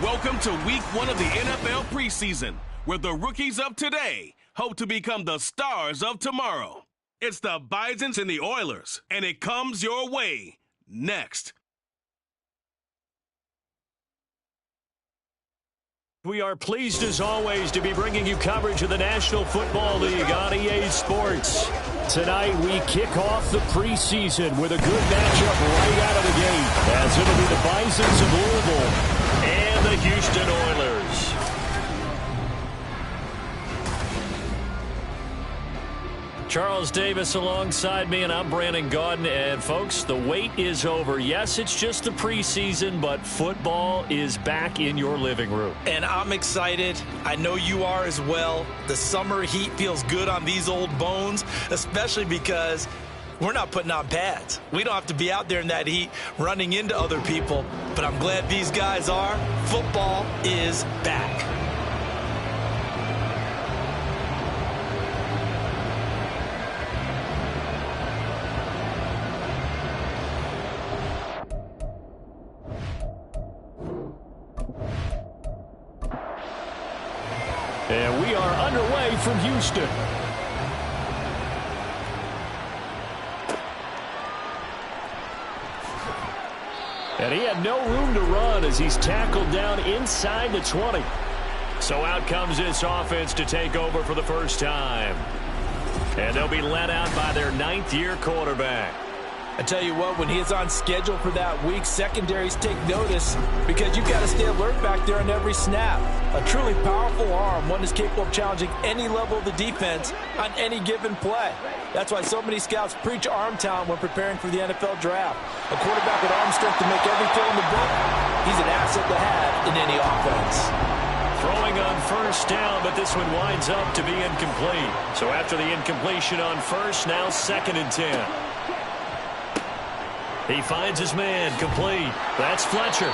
Welcome to week 1 of the NFL preseason, where the rookies of today hope to become the stars of tomorrow. It's the Bisons and the Oilers, and it comes your way next. We are pleased as always to be bringing you coverage of the National Football League on EA Sports. Tonight we kick off the preseason with a good matchup right out of the gate, as it'll be the Bisons of Louisville and the Houston Oilers. Charles Davis alongside me, and I'm Brandon Gaudin. And folks, the wait is over. Yes, it's just the preseason, but football is back in your living room. And I'm excited. I know you are as well. The summer heat feels good on these old bones, especially because we're not putting on pads. We don't have to be out there in that heat running into other people, but I'm glad these guys are. Football is back. And we are underway from Houston. And he had no room to run as he's tackled down inside the 20. So out comes this offense to take over for the first time. And they'll be led out by their 9th-year quarterback. I tell you what, when he is on schedule for that week, secondaries take notice because you've got to stay alert back there on every snap. A truly powerful arm, one is capable of challenging any level of the defense on any given play. That's why so many scouts preach arm talent when preparing for the NFL draft. A quarterback with arm strength to make every throw in the book, he's an asset to have in any offense. Throwing on first down, but this one winds up to be incomplete. So after the incompletion on first, now 2nd and 10. He finds his man, complete. That's Fletcher.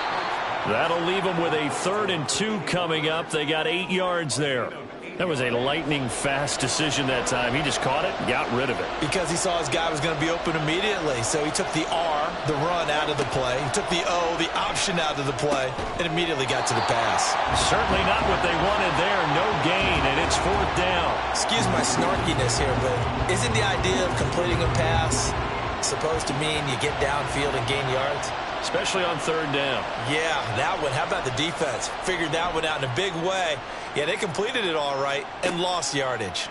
That'll leave him with a 3rd and 2 coming up. They got 8 yards there. That was a lightning-fast decision that time. He just caught it and got rid of it. Because he saw his guy was going to be open immediately. So he took the R, the run, out of the play. He took the O, the option, out of the play, and immediately got to the pass. Certainly not what they wanted there. No gain, and it's 4th down. Excuse my snarkiness here, but isn't the idea of completing a pass supposed to mean you get downfield and gain yards? Especially on 3rd down. Yeah, that one. How about the defense? Figured that one out in a big way. Yeah, they completed it all right and lost yardage.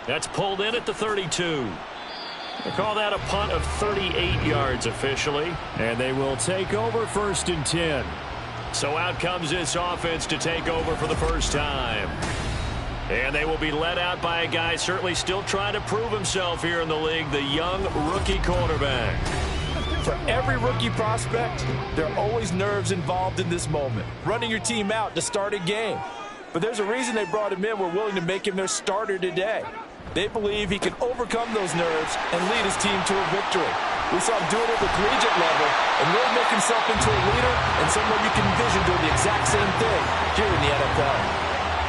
That's pulled in at the 32. They call that a punt of 38 yards officially. And they will take over 1st and 10. So out comes this offense to take over for the first time. And they will be led out by a guy certainly still trying to prove himself here in the league, the young rookie quarterback. For every rookie prospect, there are always nerves involved in this moment. Running your team out to start a game. But there's a reason they brought him in. We're willing to make him their starter today. They believe he can overcome those nerves and lead his team to a victory. We saw him do it at the collegiate level and really make himself into a leader and someone you can envision doing the exact same thing here in the NFL.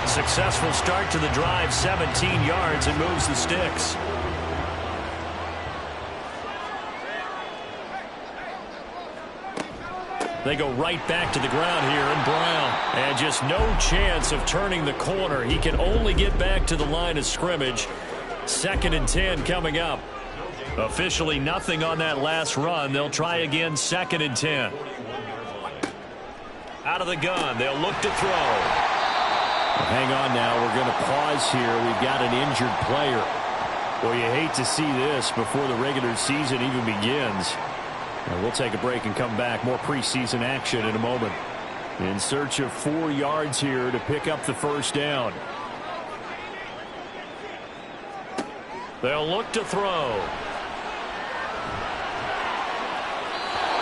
Successful start to the drive, 17 yards, and moves the sticks. They go right back to the ground here, and Brown. And just no chance of turning the corner. He can only get back to the line of scrimmage. 2nd and 10 coming up. Officially nothing on that last run. They'll try again, 2nd and 10. Out of the gun, they'll look to throw. Hang on now, we're going to pause here. We've got an injured player. Well, you hate to see this before the regular season even begins. And we'll take a break and come back. More preseason action in a moment. In search of 4 yards here to pick up the first down. They'll look to throw.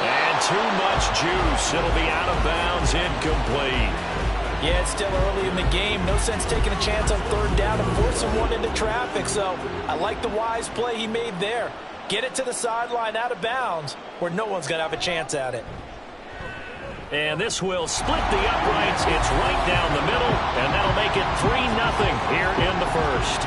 And too much juice. It'll be out of bounds, incomplete. Yeah, it's still early in the game. No sense taking a chance on 3rd down and forcing one into traffic. So I like the wise play he made there. Get it to the sideline out of bounds where no one's going to have a chance at it. And this will split the uprights. It's right down the middle, and that'll make it 3-0 here in the first.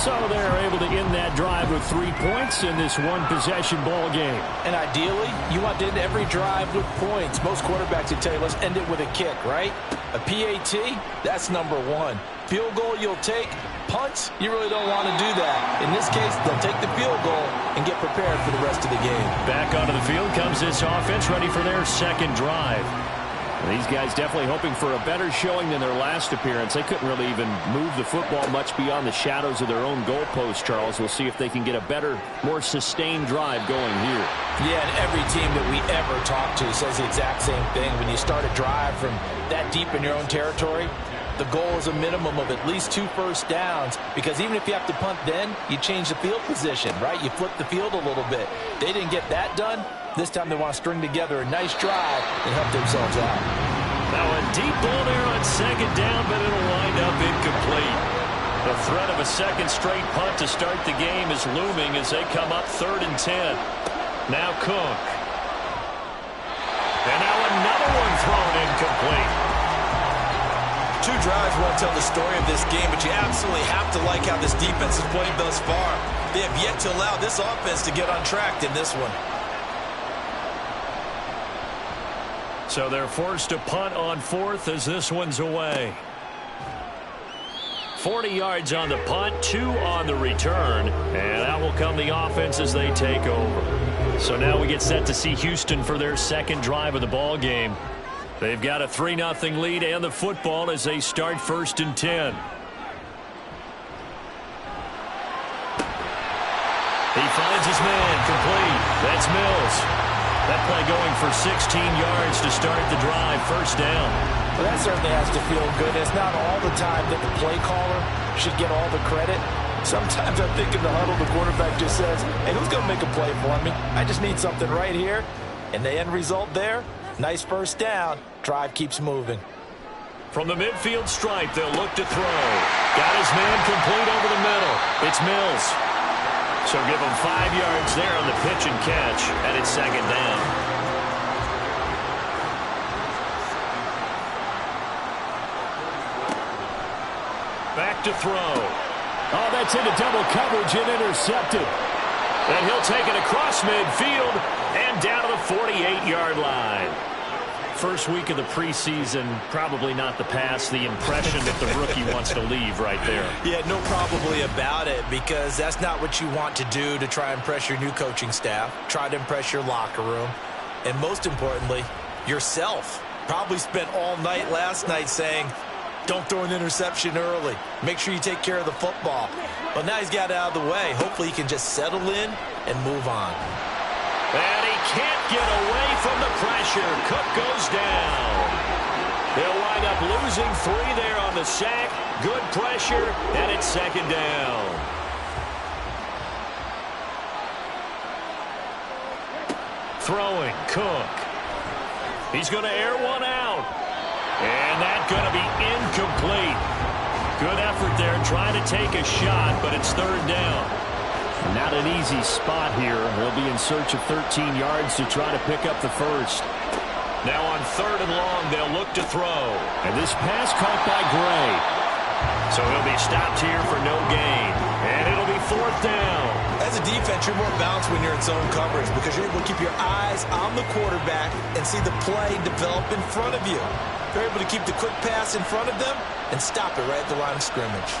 So they're able to end that drive with 3 points in this one-possession ball game. And ideally, you want to end every drive with points. Most quarterbacks would tell you, let's end it with a kick, right? A PAT, that's number one. Field goal you'll take. Punts, you really don't want to do that. In this case, they'll take the field goal and get prepared for the rest of the game. Back onto the field comes this offense, ready for their second drive. These guys definitely hoping for a better showing than their last appearance. They couldn't really even move the football much beyond the shadows of their own goalpost, Charles. We'll see if they can get a better, more sustained drive going here. Yeah, and every team that we ever talk to says the exact same thing. When you start a drive from that deep in your own territory, the goal is a minimum of at least 2 first downs, because even if you have to punt then, you change the field position, right? You flip the field a little bit. They didn't get that done. This time they want to string together a nice drive and help themselves out. Now a deep ball there on second down, but it'll wind up incomplete. The threat of a second straight punt to start the game is looming as they come up 3rd and 10. Now Cook. And now another one thrown incomplete. 2 drives won't tell the story of this game, but you absolutely have to like how this defense has played thus far. They have yet to allow this offense to get untracked in this one. So they're forced to punt on 4th as this one's away. 40 yards on the punt, 2 on the return, and out will come the offense as they take over. So now we get set to see Houston for their second drive of the ball game. They've got a 3-0 lead and the football as they start 1st and 10. He finds his man, complete. That's Mills. That play going for 16 yards to start the drive, 1st down. Well, that certainly has to feel good. It's not all the time that the play caller should get all the credit. Sometimes I think in the huddle, the quarterback just says, hey, who's going to make a play for me? I just need something right here. And the end result there, nice 1st down. Drive keeps moving. From the midfield stripe, they'll look to throw. Got his man complete over the middle. It's Mills. So give him 5 yards there on the pitch and catch, and it's 2nd down. Back to throw. Oh, that's into double coverage and intercepted. And he'll take it across midfield and down to the 48-yard line. First week of the preseason, probably not the pass, the impression that the rookie wants to leave right there. Yeah, no probably about it, because that's not what you want to do to try and impress your new coaching staff, try to impress your locker room, and most importantly, yourself. Probably spent all night last night saying, don't throw an interception early. Make sure you take care of the football. But now he's got it out of the way. Hopefully he can just settle in and move on. And he can't get away from the pressure. Cook goes down. They'll wind up losing 3 there on the sack. Good pressure, and it's 2nd down. Throwing, Cook. He's going to air one out. And that's going to be incomplete. Good effort there, trying to take a shot, but it's 3rd down. Not an easy spot here. They'll be in search of 13 yards to try to pick up the 1st. Now on 3rd and long, they'll look to throw. And this pass caught by Gray. So he'll be stopped here for no gain. And it'll be 4th down. As a defense, you're more balanced when you're in zone coverage, because you're able to keep your eyes on the quarterback and see the play develop in front of you. You're able to keep the quick pass in front of them and stop it right at the line of scrimmage.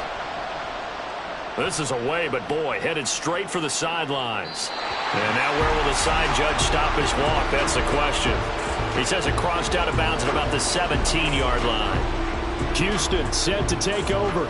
This is away, but boy, headed straight for the sidelines. And now where will the side judge stop his walk? That's the question. He says it crossed out of bounds at about the 17-yard line. Houston set to take over.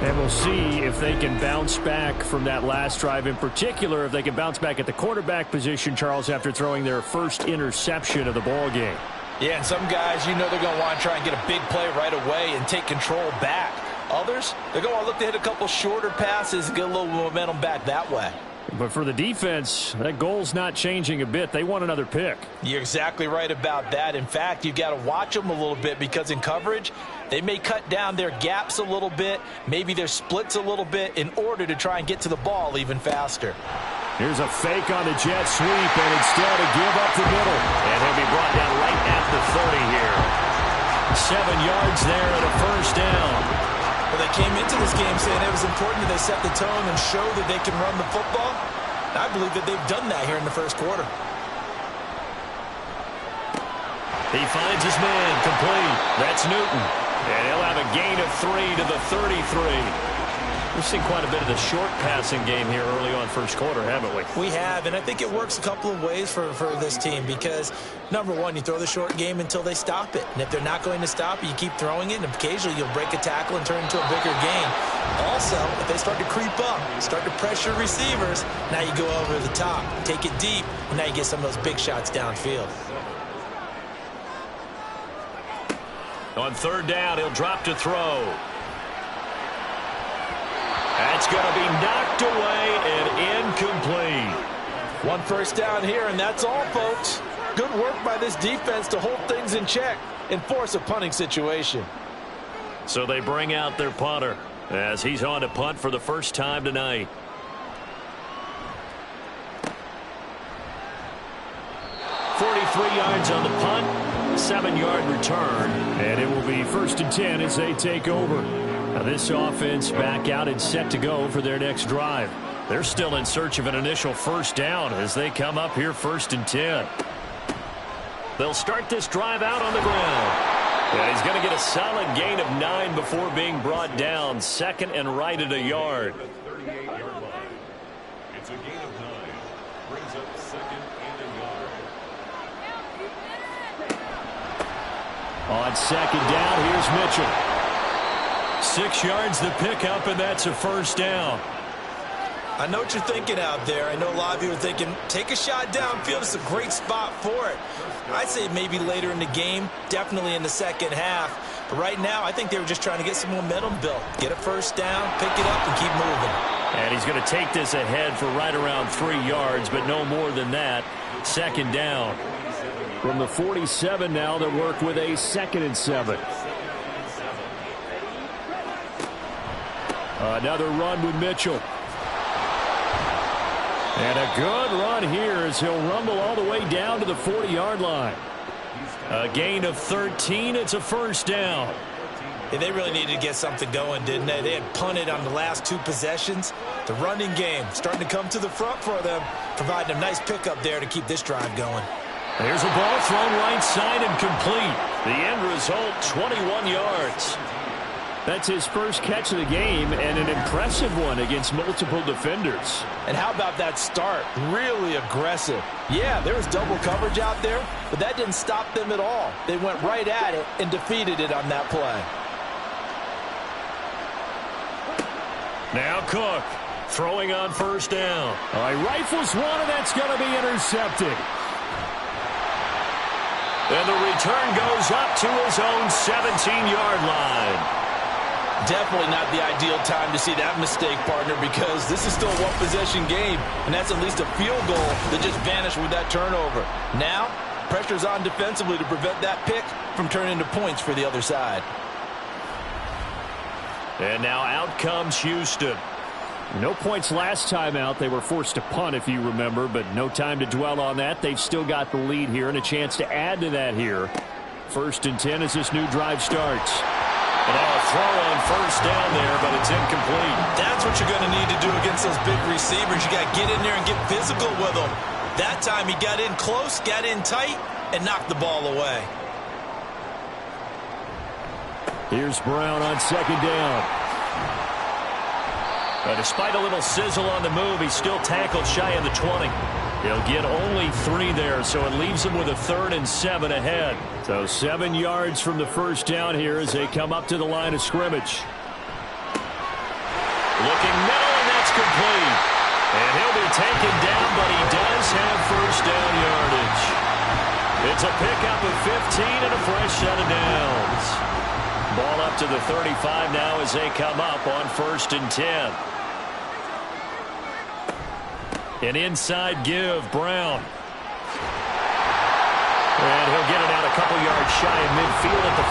And we'll see if they can bounce back from that last drive. In particular, if they can bounce back at the quarterback position, Charles, after throwing their first interception of the ball game. Yeah, and some guys, you know they're going to want to try and get a big play right away and take control back. Others, they're going to want to look to hit a couple shorter passes and get a little momentum back that way. But for the defense, that goal's not changing a bit. They want another pick. You're exactly right about that. In fact, you've got to watch them a little bit, because in coverage, they may cut down their gaps a little bit, maybe their splits a little bit, in order to try and get to the ball even faster. Here's a fake on the jet sweep, and instead to give up the middle. And he'll be brought down right at the 30 here. 7 yards there and a 1st down. Well, they came into this game saying it was important that they set the tone and show that they can run the football. I believe that they've done that here in the first quarter. He finds his man complete. That's Newton. And he'll have a gain of 3 to the 33. We've seen quite a bit of the short passing game here early on first quarter, haven't we? We have, and I think it works a couple of ways for this team because, number one, you throw the short game until they stop it. And if they're not going to stop it, you keep throwing it, and occasionally you'll break a tackle and turn it into a bigger gain. Also, if they start to creep up, start to pressure receivers, now you go over the top, take it deep, and now you get some of those big shots downfield. On third down, he'll drop to throw. That's going to be knocked away and incomplete. One first down here, and that's all, folks. Good work by this defense to hold things in check and force a punting situation. So they bring out their punter as he's on to punt for the first time tonight. .43 yards on the punt, 7-yard return, and it will be 1st and 10 as they take over. Now this offense back out and set to go for their next drive. They're still in search of an initial first down as they come up here 1st and 10. They'll start this drive out on the ground. And he's going to get a solid gain of 9 before being brought down. 2nd and right at a yard. It's a gain of 9. Brings up 2nd and a yard. On 2nd down, here's Mitchell. 6 yards the pickup, and that's a first down. I know what you're thinking out there. I know a lot of you are thinking, take a shot downfield. It's a great spot for it. I'd say maybe later in the game, definitely in the second half. But right now, I think they were just trying to get some momentum built. Get a first down, pick it up, and keep moving. And he's going to take this ahead for right around 3 yards, but no more than that. 2nd down. From the 47 now, they'll work with a 2nd and 7. Another run with Mitchell. And a good run here as he'll rumble all the way down to the 40-yard line. A gain of 13. It's a first down. Yeah, they really needed to get something going, didn't they? They had punted on the last 2 possessions. The running game starting to come to the front for them, providing a nice pickup there to keep this drive going. There's a ball thrown right side and complete. The end result, 21 yards. That's his first catch of the game and an impressive one against multiple defenders. And how about that start? Really aggressive. Yeah, there was double coverage out there, but that didn't stop them at all. They went right at it and defeated it on that play. Now Cook throwing on first down. He rifles one, and that's going to be intercepted. And the return goes up to his own 17-yard line. Definitely not the ideal time to see that mistake, partner, because this is still a one-possession game, and that's at least a field goal that just vanished with that turnover. Now, pressure's on defensively to prevent that pick from turning into points for the other side. And now out comes Houston. No points last time out. They were forced to punt, if you remember, but no time to dwell on that. They've still got the lead here and a chance to add to that here. 1st and 10 as this new drive starts. And now a throw on first down there, but it's incomplete. That's what you're going to need to do against those big receivers. You got to get in there and get physical with them. That time he got in close, got in tight, and knocked the ball away. Here's Brown on 2nd down. Despite a little sizzle on the move, he's still tackled shy of the 20. He'll get only 3 there, so it leaves him with a 3rd and 7 ahead. So 7 yards from the first down here as they come up to the line of scrimmage. Looking middle, and that's complete. And he'll be taken down, but he does have first down yardage. It's a pickup of 15 and a fresh set of downs. Ball up to the 35 now as they come up on 1st and 10. An inside give, Brown. And he'll get it out a couple yards shy of midfield at the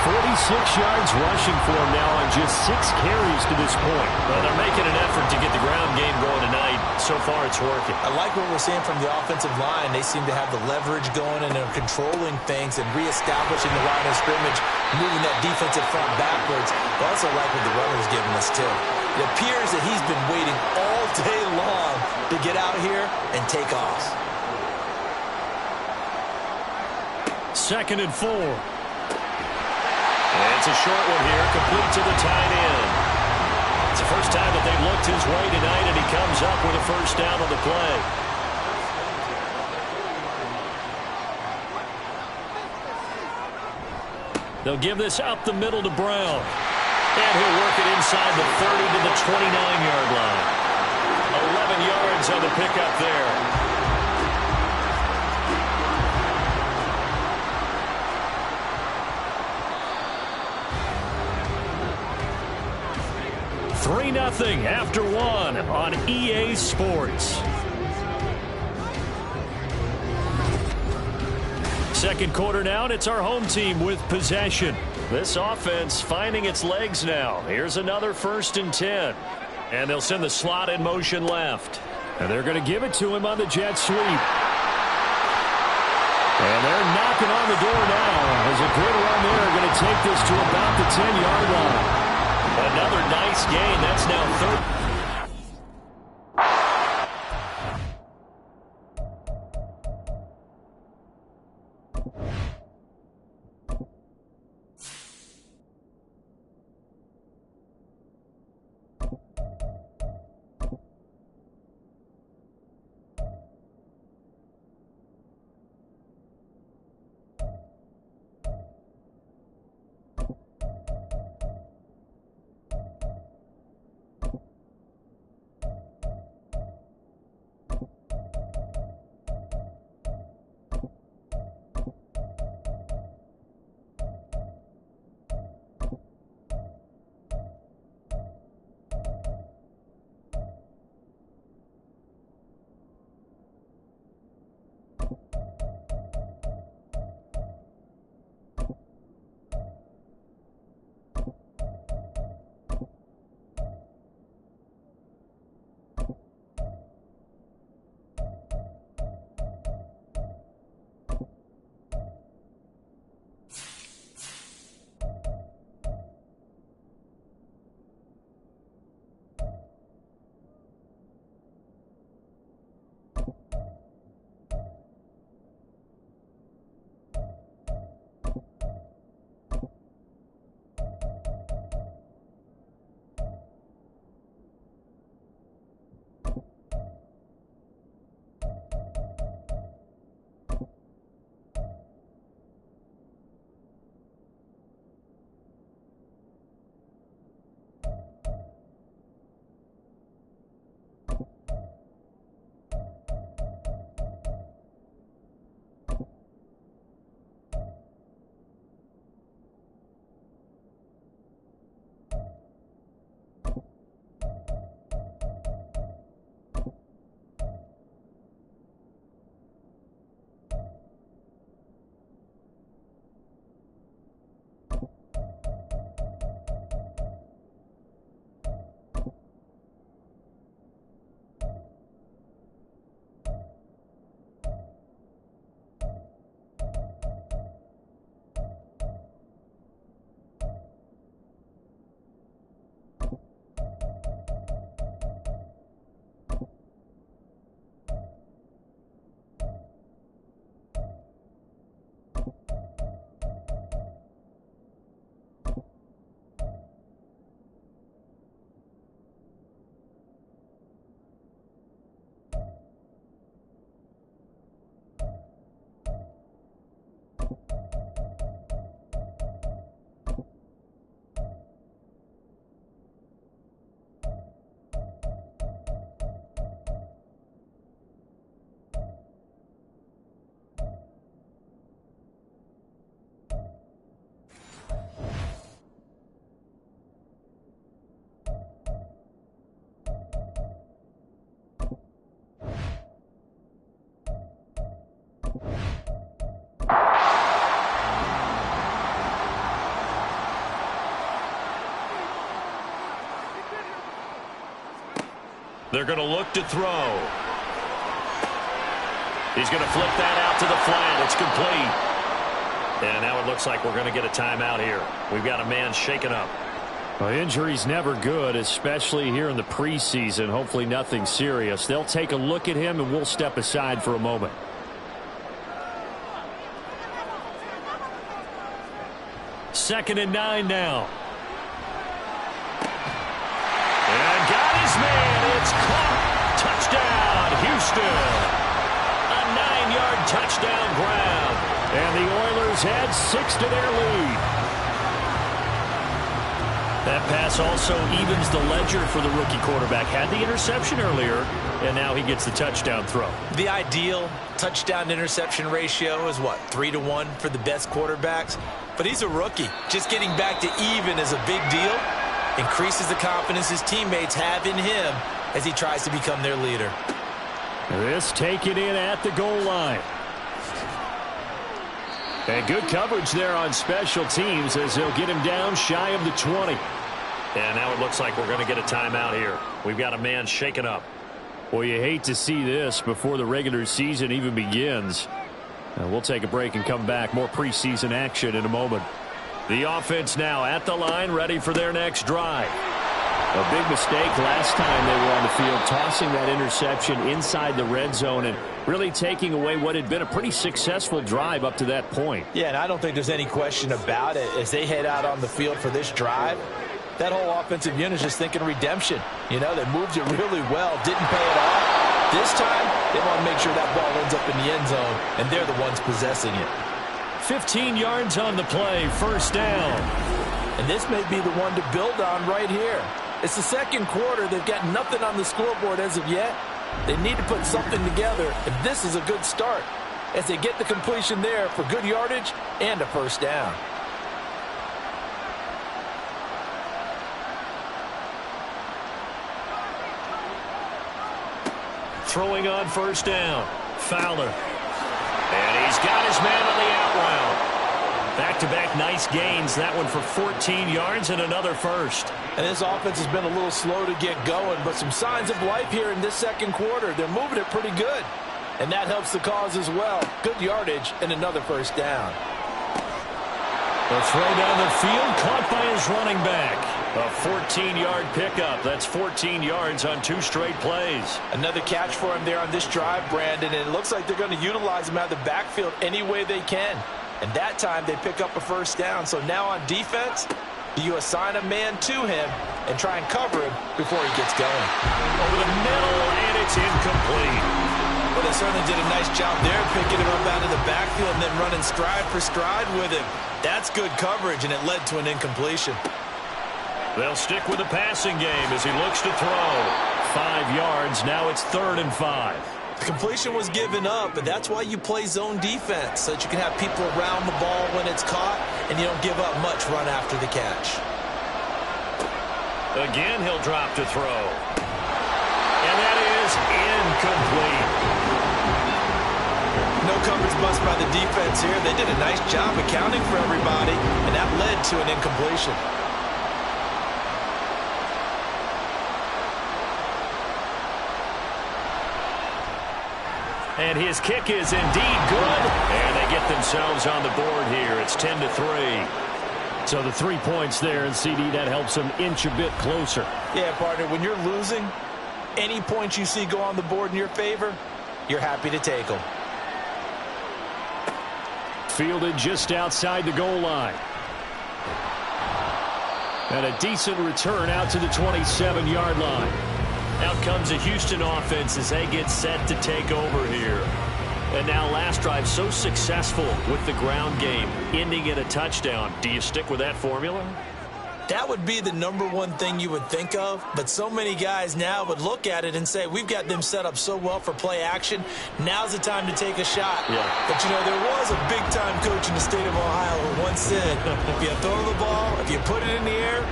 46 yards rushing for him now on just 6 carries to this point. Well, they're making an effort to get the ground game going tonight. So far, it's working. I like what we're seeing from the offensive line. They seem to have the leverage going, and they're controlling things and reestablishing the line of scrimmage, moving that defensive front backwards. I also like what the runner's giving us, too. It appears that he's been waiting all day long to get out here and take off. 2nd and 4. And it's a short one here, complete to the tight end. It's the first time that they've looked his way tonight, and he comes up with a first down on the play. They'll give this up the middle to Brown. And he'll work it inside the 30 to the 29-yard line. 11 yards on the pickup there. Three 3-0 after 1 on EA Sports. Second quarter now, and it's our home team with possession. This offense finding its legs now. Here's another 1st and 10. And they'll send the slot in motion left. And they're going to give it to him on the jet sweep. And they're knocking on the door now as a good run there. Going to take this to about the 10-yard line. Another nice gain. That's now 3rd. They're going to look to throw. He's going to flip that out to the flat. It's complete. And now it looks like we're going to get a timeout here. We've got a man shaken up. Well, injury's never good, especially here in the preseason. Hopefully nothing serious. They'll take a look at him, and we'll step aside for a moment. Second and 9 now. And got his man. It's caught. Touchdown, Houston. A 9-yard touchdown grab. And the Oilers add 6 to their lead. That pass also evens the ledger for the rookie quarterback. Had the interception earlier, and now he gets the touchdown throw. The ideal touchdown-interception ratio is, what, 3-to-1 for the best quarterbacks? But he's a rookie. Just getting back to even is a big deal. Increases the confidence his teammates have in him as he tries to become their leader. This taken in at the goal line. And good coverage there on special teams as they'll get him down shy of the 20. And now it looks like we're going to get a timeout here. We've got a man shaken up. Well, you hate to see this before the regular season even begins. We'll take a break and come back. More preseason action in a moment. The offense now at the line, ready for their next drive. A big mistake last time they were on the field, tossing that interception inside the red zone and really taking away what had been a pretty successful drive up to that point. Yeah, and I don't think there's any question about it. As they head out on the field for this drive, that whole offensive unit is just thinking redemption. You know, they moved it really well, didn't pay it off. This time, they want to make sure that ball ends up in the end zone, and they're the ones possessing it. 15 yards on the play, first down. And this may be the one to build on right here. It's the second quarter. They've got nothing on the scoreboard as of yet. They need to put something together, and this is a good start as they get the completion there for good yardage and a first down. Throwing on first down. Fowler. And he's got his man on the out route. Back-to-back nice gains. That one for 14 yards and another first. And this offense has been a little slow to get going, but some signs of life here in this second quarter. They're moving it pretty good, and that helps the cause as well. Good yardage and another first down. The throw down the field, caught by his running back. A 14-yard pickup. That's 14 yards on 2 straight plays. Another catch for him there on this drive, Brandon, and it looks like they're going to utilize him out of the backfield any way they can. And that time they pick up a first down. So now on defense, you assign a man to him and try and cover him before he gets going. Over the middle, and it's incomplete. Well, they certainly did a nice job there, picking him up out of the backfield and then running stride for stride with him. That's good coverage, and it led to an incompletion. They'll stick with the passing game as he looks to throw. 5 yards, now it's 3rd and 5. The completion was given up, but that's why you play zone defense, so that you can have people around the ball when it's caught, and you don't give up much run after the catch. Again, he'll drop to throw. And that is incomplete. No coverage bust by the defense here. They did a nice job accounting for everybody, and that led to an incompletion. And his kick is indeed good. And they get themselves on the board here. It's 10-3. So the 3 points there, and CD, that helps them inch a bit closer. Yeah, partner, when you're losing, any points you see go on the board in your favor, you're happy to take them. Fielded just outside the goal line. And a decent return out to the 27-yard line. Out comes a Houston offense as they get set to take over here. And now last drive so successful with the ground game, ending in a touchdown. Do you stick with that formula? That would be the #1 thing you would think of, but so many guys now would look at it and say, we've got them set up so well for play action, now's the time to take a shot. Yeah. But, you know, there was a big-time coach in the state of Ohio who once said, if you throw the ball, if you put it in the air,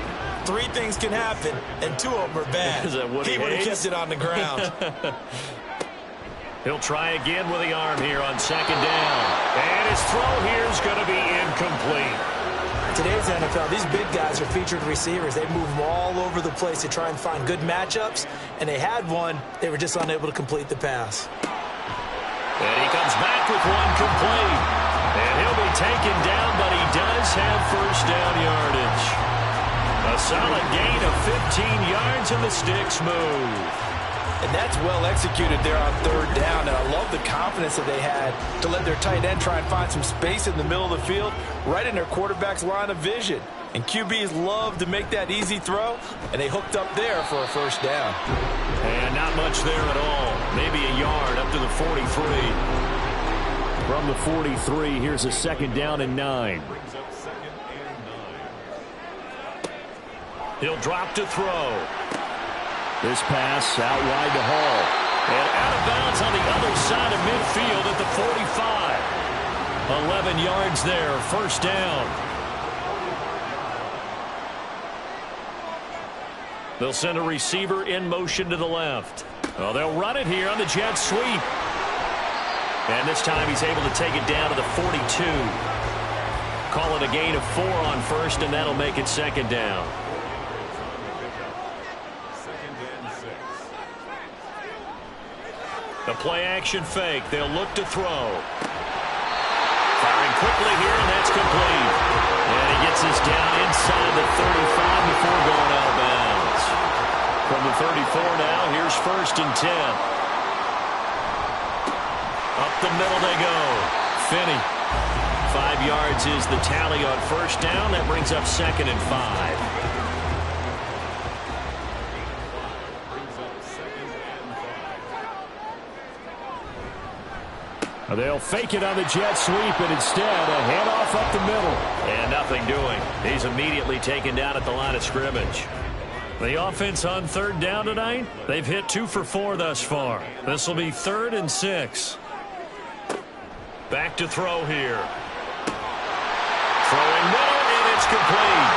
3 things can happen, and 2 of them are bad. Is that what he would have kept it on the ground. He'll try again with the arm here on 2nd down. And his throw here is going to be incomplete. Today's NFL, these big guys are featured receivers. They move them all over the place to try and find good matchups, and they had one. They were just unable to complete the pass. And he comes back with one complete. And he'll be taken down, but he does have first down yardage. A solid gain of 15 yards, and the sticks move. And that's well executed there on third down. And I love the confidence that they had to let their tight end try and find some space in the middle of the field, right in their quarterback's line of vision. And QBs love to make that easy throw, and they hooked up there for a first down. And not much there at all. Maybe a yard up to the 43. From the 43, here's a second down and 9. Brings up second and 9. He'll drop to throw. This pass out wide to Hall. And out of bounds on the other side of midfield at the 45. 11 yards there, first down. They'll send a receiver in motion to the left. Oh, they'll run it here on the jet sweep. And this time he's able to take it down to the 42. Call it a gain of 4 on first, and that'll make it second down. The play-action fake. They'll look to throw. Firing quickly here, and that's complete. And he gets us down inside the 35 before going out of bounds. From the 34 now, here's first and 10. Up the middle they go. Finney. 5 yards is the tally on first down. That brings up second and 5. They'll fake it on the jet sweep, and instead a handoff up the middle. And nothing doing. He's immediately taken down at the line of scrimmage. The offense on third down tonight, they've hit 2 for 4 thus far. This will be 3rd and 6. Back to throw here. Throwing middle, and it's complete.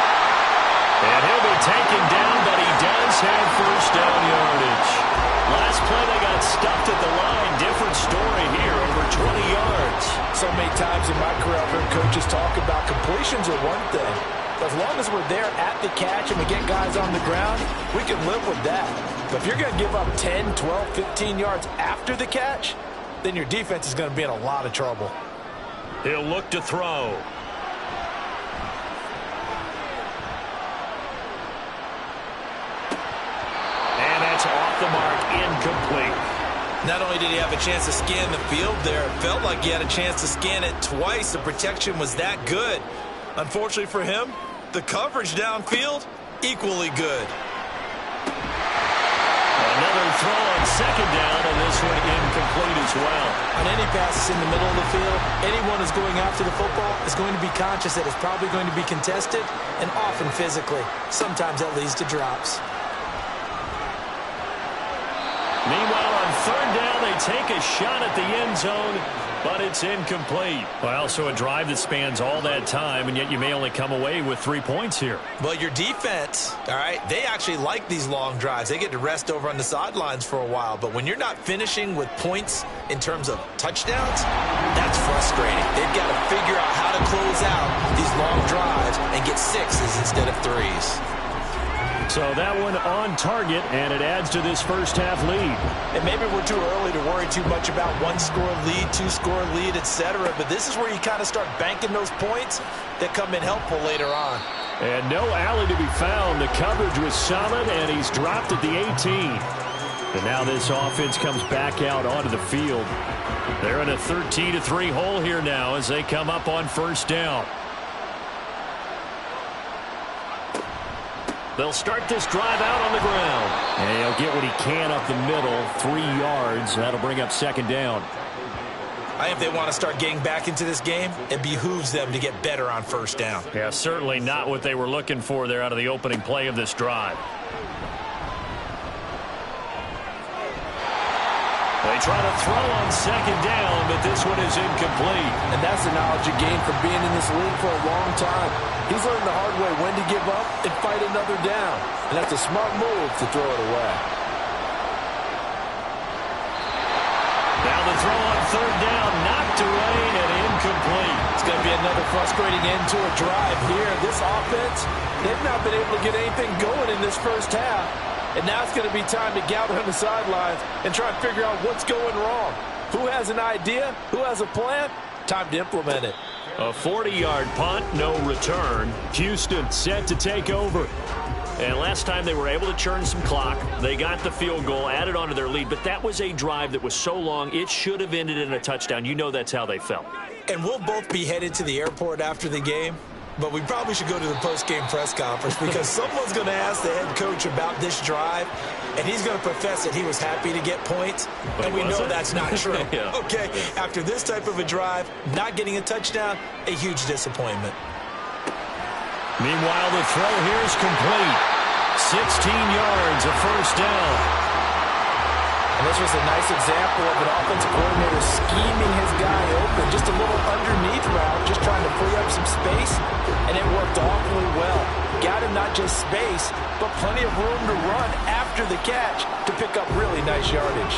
And he'll be taken down, but he does have first down yardage. Last play, they got stuffed at the line. Different story here, over 20 yards. So many times in my career, I've heard coaches talk about completions are one thing. As long as we're there at the catch and we get guys on the ground, we can live with that. But if you're going to give up 10, 12, 15 yards after the catch, then your defense is going to be in a lot of trouble. He'll look to throw. Off the mark, incomplete. Not only did he have a chance to scan the field there, it felt like he had a chance to scan it twice. The protection was that good. Unfortunately for him, the coverage downfield, equally good. Another throw on second down, and this one incomplete as well. On any passes in the middle of the field, anyone who's going after the football is going to be conscious that it's probably going to be contested, and often physically. Sometimes that leads to drops. Meanwhile, on third down, they take a shot at the end zone, but it's incomplete. Well, so a drive that spans all that time, and yet you may only come away with 3 points here. Well, your defense, all right, they actually like these long drives. They get to rest over on the sidelines for a while, but when you're not finishing with points in terms of touchdowns, that's frustrating. They've got to figure out how to close out these long drives and get 6s instead of 3s. So that one on target, and it adds to this first half lead. And maybe we're too early to worry too much about 1-score lead, 2-score lead, etc. But this is where you kind of start banking those points that come in helpful later on. And no alley to be found. The coverage was solid, and he's dropped at the 18. And now this offense comes back out onto the field. They're in a 13-3 hole here now as they come up on first down. They'll start this drive out on the ground. And he'll get what he can up the middle, 3 yards. That'll bring up second down. I think if they want to start getting back into this game, it behooves them to get better on first down. Yeah, certainly not what they were looking for there out of the opening play of this drive. They try to throw on second down, but this one is incomplete. And that's the knowledge you gain from being in this league for a long time. He's learned the hard way when to give up and fight another down. And that's a smart move to throw it away. Now the throw on third down, knocked away and incomplete. It's going to be another frustrating end to a drive here. This offense, they've not been able to get anything going in this first half. And now it's going to be time to gather on the sidelines and try and figure out what's going wrong. Who has an idea? Who has a plan? Time to implement it. A 40-yard punt, no return. Houston set to take over. And last time they were able to churn some clock. They got the field goal, added on to their lead. But that was a drive that was so long, it should have ended in a touchdown. You know that's how they felt. And we'll both be headed to the airport after the game. But we probably should go to the post-game press conference because someone's going to ask the head coach about this drive, and he's going to profess that he was happy to get points, and we know that's not true. Yeah. Okay, after this type of a drive, not getting a touchdown, a huge disappointment. Meanwhile, the throw here is complete. 16 yards, a first down. And this was a nice example of an offensive coordinator scheming his guy open. Just a little underneath route, just trying to free up some space, and it worked awfully well. Got him not just space, but plenty of room to run after the catch to pick up really nice yardage.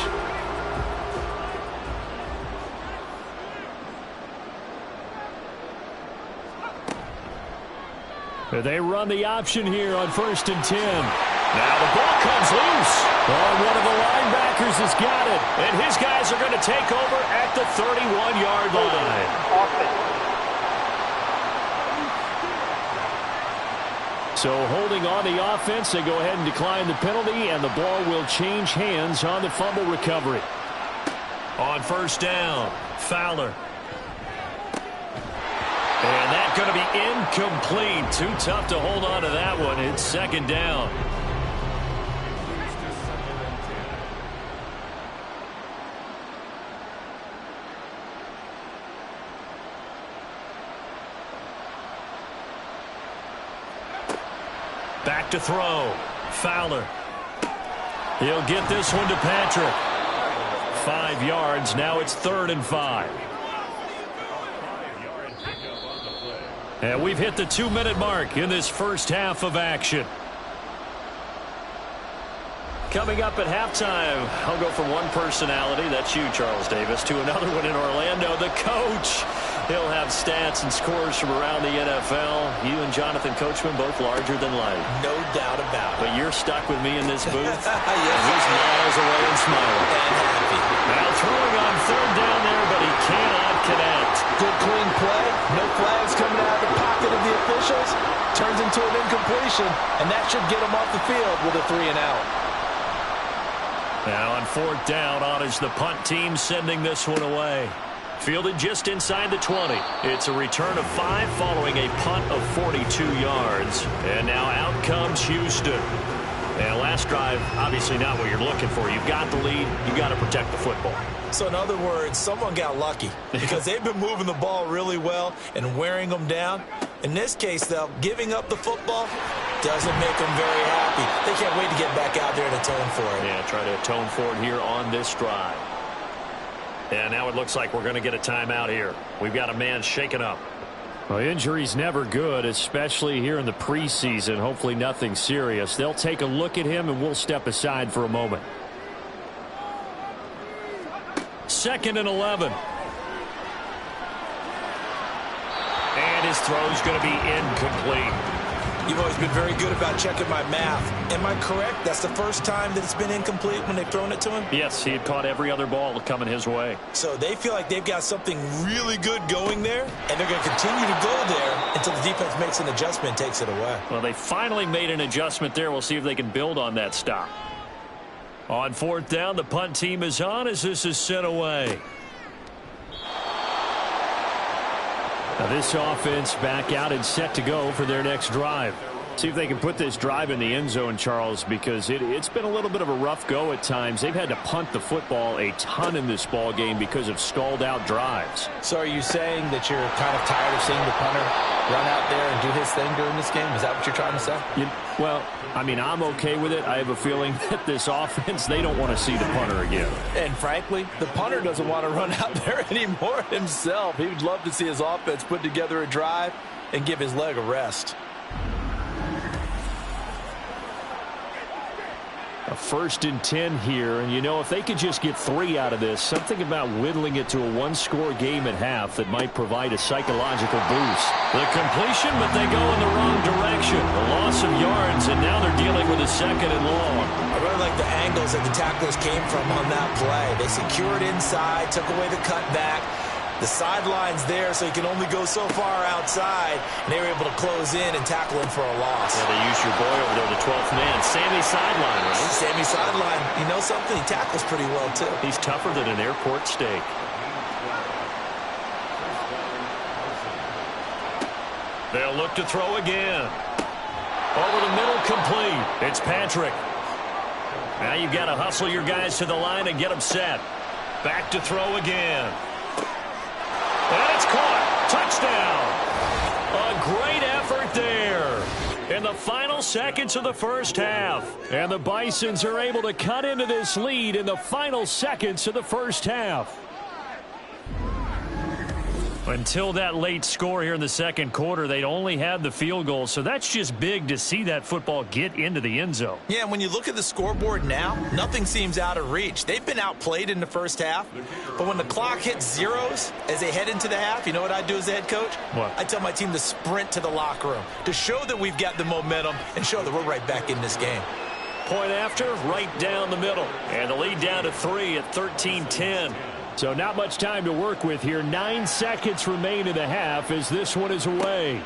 They run the option here on 1st and 10. Now the ball comes loose. Oh, one of the linebackers has got it. And his guys are going to take over at the 31-yard line. So holding on the offense, they go ahead and decline the penalty, and the ball will change hands on the fumble recovery. On 1st down, Fowler. And that's going to be incomplete. Too tough to hold on to that one. It's 2nd down. Back to throw. Fowler. He'll get this one to Patrick. 5 yards. Now it's 3rd and 5. And we've hit the 2-minute mark in this first half of action. Coming up at halftime, I'll go from one personality, that's you, Charles Davis, to another one in Orlando, the coach. He'll have stats and scores from around the NFL. You and Jonathan Coachman, both larger than life. No doubt about it. But you're stuck with me in this booth. Yes, He's miles away and smiling. And happy. Now throwing on 3rd down there, but he cannot connect. Good clean play. No flags coming out of the pocket of the officials. Turns into an incompletion, and that should get him off the field with a 3-and-out. Now on 4th down, honors the punt team, sending this one away. Fielded just inside the 20. It's a return of 5 following a punt of 42 yards. And now out comes Houston. And last drive, obviously not what you're looking for. You've got the lead. You've got to protect the football. So in other words, someone got lucky because they've been moving the ball really well and wearing them down. In this case, though, giving up the football doesn't make them very happy. They can't wait to get back out there and atone for it. Yeah, try to atone for it here on this drive. And now it looks like we're going to get a timeout here. We've got a man shaken up. Well, injury's never good, especially here in the preseason. Hopefully nothing serious. They'll take a look at him, and we'll step aside for a moment. 2nd and 11. And his throw's going to be incomplete. You've always been very good about checking my math. Am I correct? That's the first time that it's been incomplete when they've thrown it to him? Yes, he had caught every other ball coming his way. So they feel like they've got something really good going there, and they're going to continue to go there until the defense makes an adjustment and takes it away. Well, they finally made an adjustment there. We'll see if they can build on that stop. On 4th down, the punt team is on as this is sent away. Now this offense back out and set to go for their next drive. See if they can put this drive in the end zone, Charles, because it's been a little bit of a rough go at times. They've had to punt the football a ton in this ball game because of stalled out drives. So are you saying that you're kind of tired of seeing the punter run out there and do his thing during this game? Is that what you're trying to say? Well, I mean, I'm okay with it. I have a feeling that this offense, they don't want to see the punter again. And frankly, the punter doesn't want to run out there anymore himself. He would love to see his offense put together a drive and give his leg a rest. A 1st and 10 here, and you know, if they could just get 3 out of this, something about whittling it to a one-score game at half that might provide a psychological boost. The completion, but they go in the wrong direction. A loss of yards, and now they're dealing with a 2nd and long. I really like the angles that the tacklers came from on that play. They secured inside, took away the cutback. The sideline's there, so he can only go so far outside, and they were able to close in and tackle him for a loss. Yeah, they used your boy over there, the 12th man, Sammy Sideline, right? Sammy Sideline, you know something? He tackles pretty well, too. He's tougher than an airport steak. They'll look to throw again. Over the middle, complete. It's Patrick. Now you've got to hustle your guys to the line and get them set. Back to throw again. And it's caught. Touchdown. A great effort there in the final seconds of the first half. And the Bisons are able to cut into this lead in the final seconds of the first half. Until that late score here in the second quarter, they'd only had the field goal, so that's just big to see that football get into the end zone. Yeah, and when you look at the scoreboard now, nothing seems out of reach. They've been outplayed in the first half, but when the clock hits zeros as they head into the half, you know what I do as the head coach? What? I tell my team to sprint to the locker room to show that we've got the momentum and show that we're right back in this game. Point after, right down the middle. And the lead down to 3 at 13-10. So not much time to work with here. 9 seconds remain in the half as this one is away.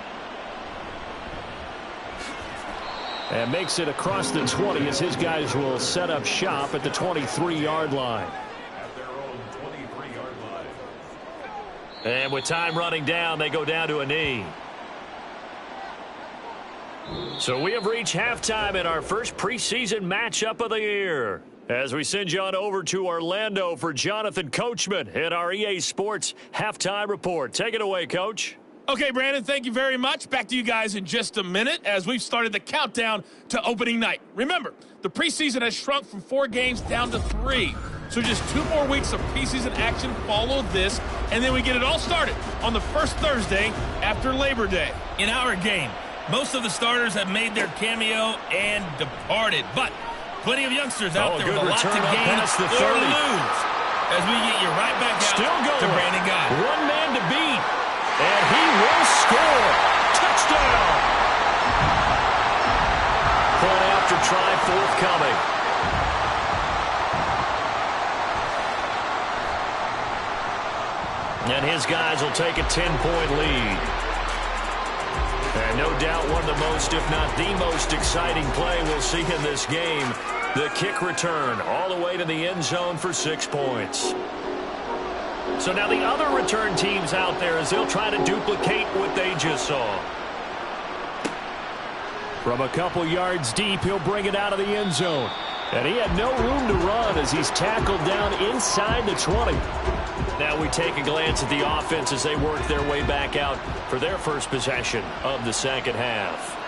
And makes it across the 20 as his guys will set up shop at the 23-yard line. At their own 23-yard line. And with time running down, they go down to a knee. So we have reached halftime in our first preseason matchup of the year. As we send you on over to Orlando for Jonathan Coachman in our EA Sports Halftime Report. Take it away, Coach. Okay, Brandon, thank you very much. Back to you guys in just a minute as we've started the countdown to opening night. Remember, the preseason has shrunk from 4 games down to 3. So just 2 more weeks of preseason action follow this, and then we get it all started on the first Thursday after Labor Day. In our game, most of the starters have made their cameo and departed, but plenty of youngsters out there with a lot to gain or lose as we get you right back out to Brandon Guy. One man to beat, and he will score. Touchdown. Point after try forthcoming. And his guys will take a 10-point lead. And no doubt one of the most, if not the most exciting play we'll see in this game. The kick return all the way to the end zone for 6 points. So now the other return teams out there as they'll try to duplicate what they just saw. From a couple yards deep, he'll bring it out of the end zone. And he had no room to run as he's tackled down inside the 20. Now we take a glance at the offense as they work their way back out for their first possession of the second half.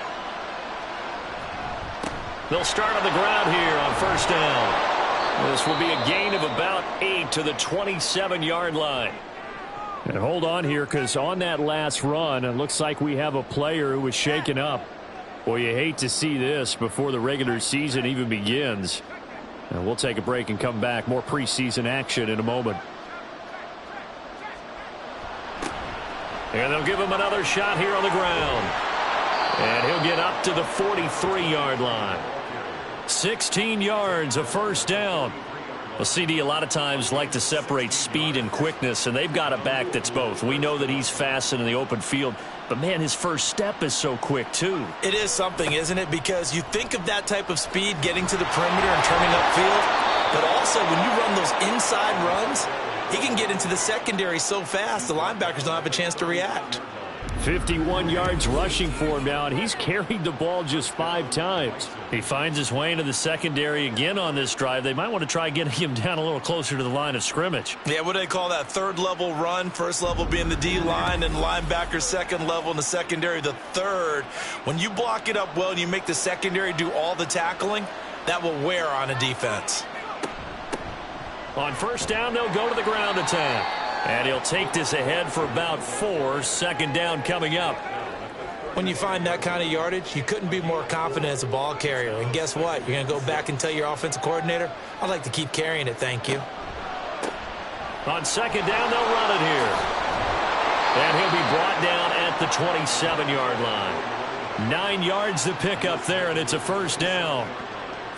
They'll start on the ground here on first down. This will be a gain of about 8 to the 27-yard line. And hold on here, because on that last run, it looks like we have a player who was shaken up. Well, you hate to see this before the regular season even begins. And we'll take a break and come back. More preseason action in a moment. And they'll give him another shot here on the ground. And he'll get up to the 43-yard line. 16 yards, a first down. Well, CD a lot of times like to separate speed and quickness, and they've got a back that's both. We know that he's fast in the open field, but, man, his first step is so quick, too. It is something, isn't it? Because you think of that type of speed getting to the perimeter and turning upfield, but also when you run those inside runs, he can get into the secondary so fast the linebackers don't have a chance to react. 51 yards rushing for him now, and he's carried the ball just 5 times. He finds his way into the secondary again on this drive. They might want to try getting him down a little closer to the line of scrimmage. Yeah, what do they call that? Third level run, first level being the D-line, and linebacker second level in the secondary, the third. When you block it up well and you make the secondary do all the tackling, that will wear on a defense. On first down, they'll go to the ground attack. And he'll take this ahead for about 4. Second down coming up. When you find that kind of yardage, you couldn't be more confident as a ball carrier. And guess what? You're going to go back and tell your offensive coordinator, I'd like to keep carrying it, thank you. On second down, they'll run it here. And he'll be brought down at the 27-yard line. 9 yards to pick up there, and it's a first down.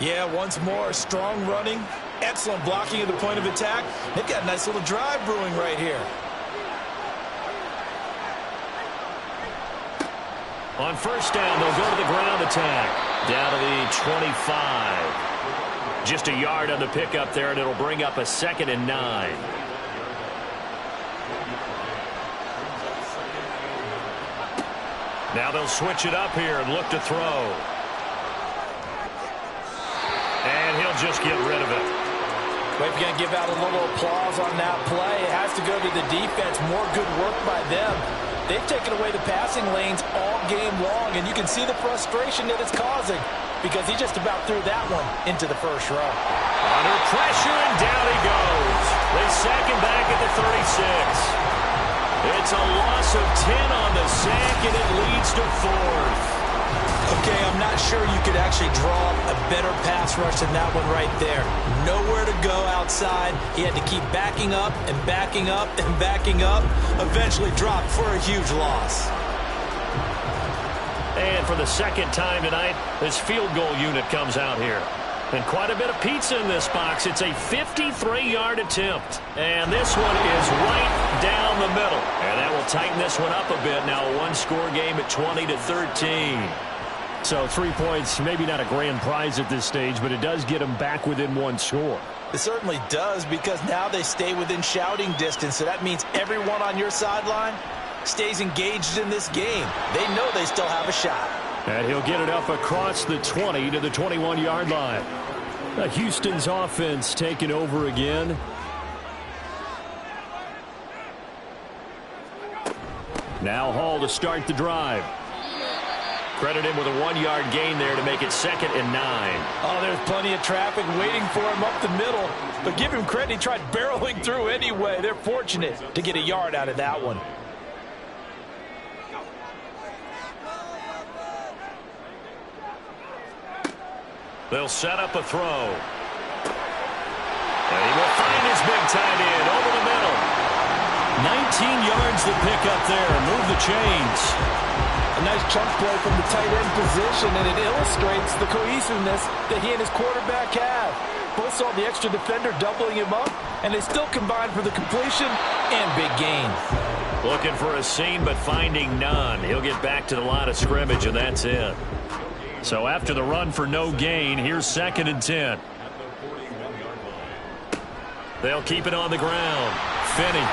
Yeah, once more, strong running, excellent blocking at the point of attack. They've got a nice little drive brewing right here. On first down, they'll go to the ground attack. Down to the 25. Just a yard on the pickup there, and it'll bring up a 2nd and 9. Now they'll switch it up here and look to throw. And he'll just get rid of it. Well, if you're going to give out a little applause on that play, it has to go to the defense. More good work by them. They've taken away the passing lanes all game long, and you can see the frustration that it's causing because he just about threw that one into the first row. Under pressure, and down he goes. They sack him back at the 36. It's a loss of 10 on the sack, and it leads to 4th. Okay, I'm not sure you could actually draw a better pass rush than that one right there. Nowhere to go outside. He had to keep backing up and backing up and backing up. Eventually dropped for a huge loss. And for the second time tonight, this field goal unit comes out here. And quite a bit of pizza in this box. It's a 53-yard attempt. And this one is right down the middle. And that will tighten this one up a bit. Now a one-score game at 20-13. So 3 points, maybe not a grand prize at this stage, but it does get them back within one score. It certainly does, because now they stay within shouting distance. So that means everyone on your sideline stays engaged in this game. They know they still have a shot. And he'll get it up across the 20 to the 21-yard line. Houston's offense taking over again. Now Hall to start the drive. Credit him with a 1-yard gain there to make it 2nd and 9. Oh, there's plenty of traffic waiting for him up the middle. But give him credit, he tried barreling through anyway. They're fortunate to get a yard out of that one. They'll set up a throw. And he will find his big tight end over the middle. 19 yards to pick up there. Move the chains. A nice chunk play from the tight end position, and it illustrates the cohesiveness that he and his quarterback have. Both saw the extra defender doubling him up, and they still combined for the completion and big gain. Looking for a seam, but finding none. He'll get back to the line of scrimmage, and that's it. So after the run for no gain, here's 2nd and 10. They'll keep it on the ground. Finney.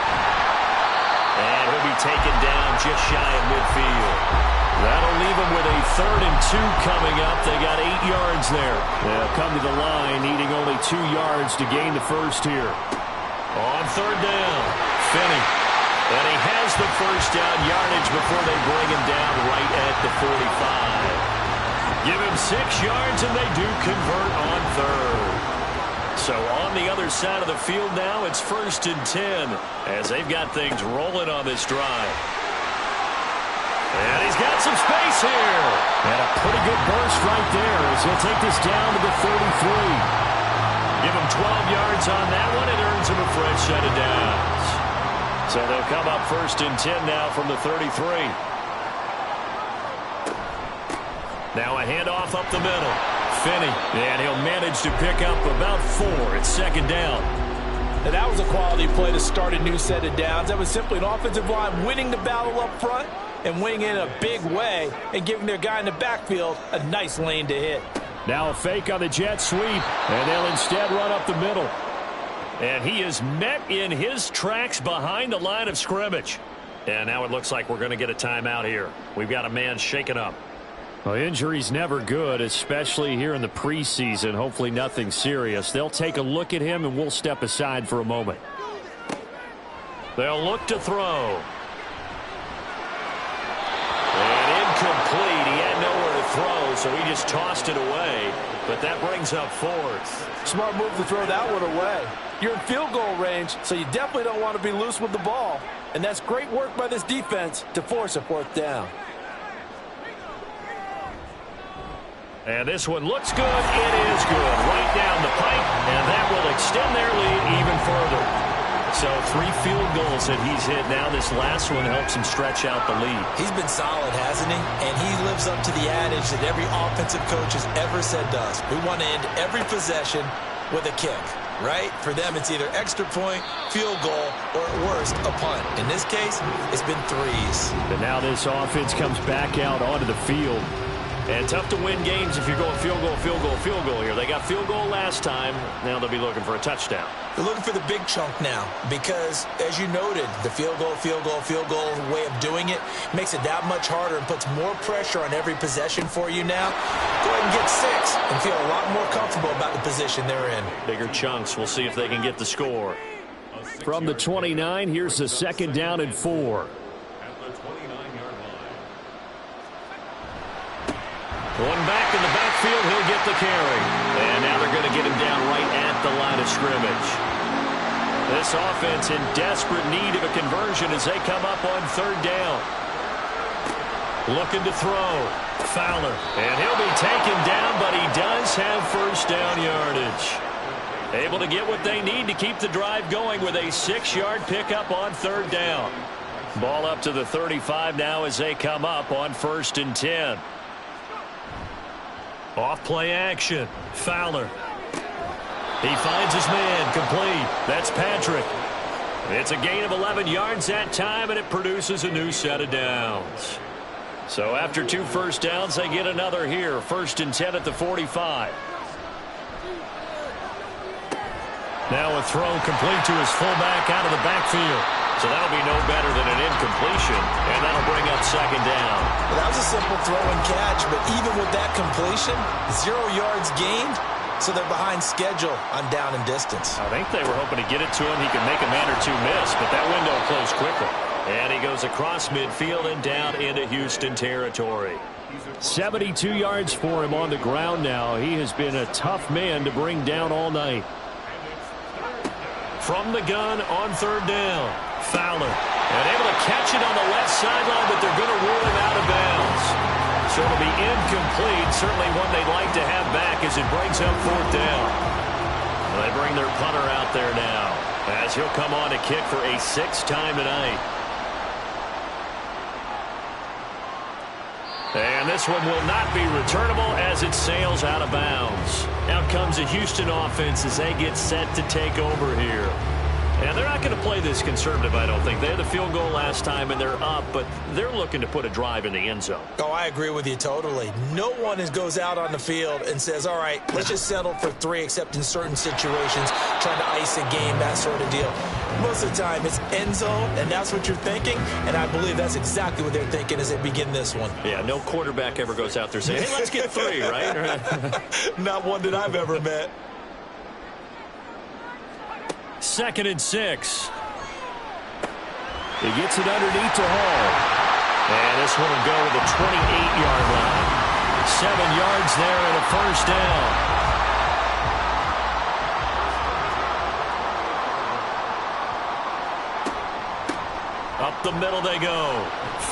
And he'll be taken down just shy of midfield. That'll leave them with a 3rd and 2 coming up. They got 8 yards there. They'll come to the line, needing only 2 yards to gain the first here. On 3rd down, Finney. And he has the first down yardage before they bring him down right at the 45. Give him 6 yards, and they do convert on 3rd. So on the other side of the field now, it's 1st and 10 as they've got things rolling on this drive. And he's got some space here. And a pretty good burst right there as he'll take this down to the 33. Give him 12 yards on that one. It earns him a fresh set of downs. So they'll come up 1st and 10 now from the 33. Now a handoff up the middle. Finney, and he'll manage to pick up about 4. It's 2nd down. And that was a quality play to start a new set of downs. That was simply an offensive line winning the battle up front and winning in a big way and giving their guy in the backfield a nice lane to hit. Now a fake on the jet sweep, and they'll instead run up the middle. And he is met in his tracks behind the line of scrimmage. And now it looks like we're going to get a timeout here. We've got a man shaken up. Well, injury's never good, especially here in the preseason. Hopefully nothing serious. They'll take a look at him, and we'll step aside for a moment. They'll look to throw. And incomplete. He had nowhere to throw, so he just tossed it away. But that brings up 4th. Smart move to throw that one away. You're in field goal range, so you definitely don't want to be loose with the ball. And that's great work by this defense to force a 4th down. And this one looks good. It is good. Right down the pipe, and that will extend their lead even further. So 3 field goals that he's hit now. This last one helps him stretch out the lead. He's been solid, hasn't he? And he lives up to the adage that every offensive coach has ever said to us. We want to end every possession with a kick, right? For them, it's either extra point, field goal, or at worst, a punt. In this case, it's been 3s. And now this offense comes back out onto the field. And tough to win games if you're going field goal, field goal, field goal here. They got field goal last time. Now they'll be looking for a touchdown. They're looking for the big chunk now because, as you noted, the field goal, field goal, field goal way of doing it makes it that much harder and puts more pressure on every possession for you now. Go ahead and get 6 and feel a lot more comfortable about the position they're in. Bigger chunks. We'll see if they can get the score. From the 29, here's the 2nd down and 4. Going back in the backfield, he'll get the carry. And now they're going to get him down right at the line of scrimmage. This offense in desperate need of a conversion as they come up on 3rd down. Looking to throw. Fowler. And he'll be taken down, but he does have 1st down yardage. Able to get what they need to keep the drive going with a 6-yard pickup on 3rd down. Ball up to the 35 now as they come up on 1st and 10. Off play action. Fowler. He finds his man. Complete. That's Patrick. It's a gain of 11 yards that time, and it produces a new set of downs. So after 2 first downs, they get another here. 1st and 10 at the 45. Now a throw complete to his fullback out of the backfield. So that'll be no better than an incompletion, and that'll bring up 2nd down. Well, that was a simple throw and catch, but even with that completion, 0 yards gained, so they're behind schedule on down and distance. I think they were hoping to get it to him. He could make a man or 2 miss, but that window closed quickly. And he goes across midfield and down into Houston territory. 72 yards for him on the ground now. He has been a tough man to bring down all night. From the gun on 3rd down. Fowler. And able to catch it on the left sideline, but they're going to rule him out of bounds. So it'll be incomplete. Certainly one they'd like to have back as it brings up 4th down. They bring their punter out there now as he'll come on to kick for a 6th time tonight. And this one will not be returnable as it sails out of bounds. Out comes the Houston offense as they get set to take over here. And they're not going to play this conservative, I don't think. They had the field goal last time, and they're up, but they're looking to put a drive in the end zone. Oh, I agree with you totally. No one goes out on the field and says, all right, let's just settle for 3, except in certain situations, trying to ice a game, that sort of deal. Most of the time, it's end zone, and that's what you're thinking, and I believe that's exactly what they're thinking as they begin this one. Yeah, no quarterback ever goes out there saying, hey, let's get 3, right? Not one that I've ever met. 2nd and 6. He gets it underneath to Hall. And this one will go to the 28-yard line. 7 yards there and a 1st down. Up the middle they go.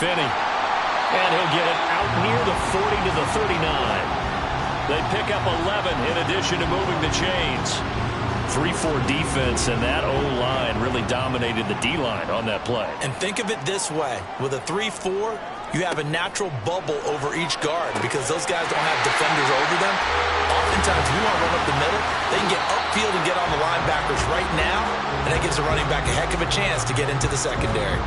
Finney. And he'll get it out near the 40 to the 39. They pick up 11 in addition to moving the chains. 3-4 defense, and that O-line really dominated the D-line on that play. And think of it this way. With a 3-4, you have a natural bubble over each guard because those guys don't have defenders over them. Oftentimes, we want to run up the middle. They can get upfield and get on the linebackers right now, and that gives the running back a heck of a chance to get into the secondary.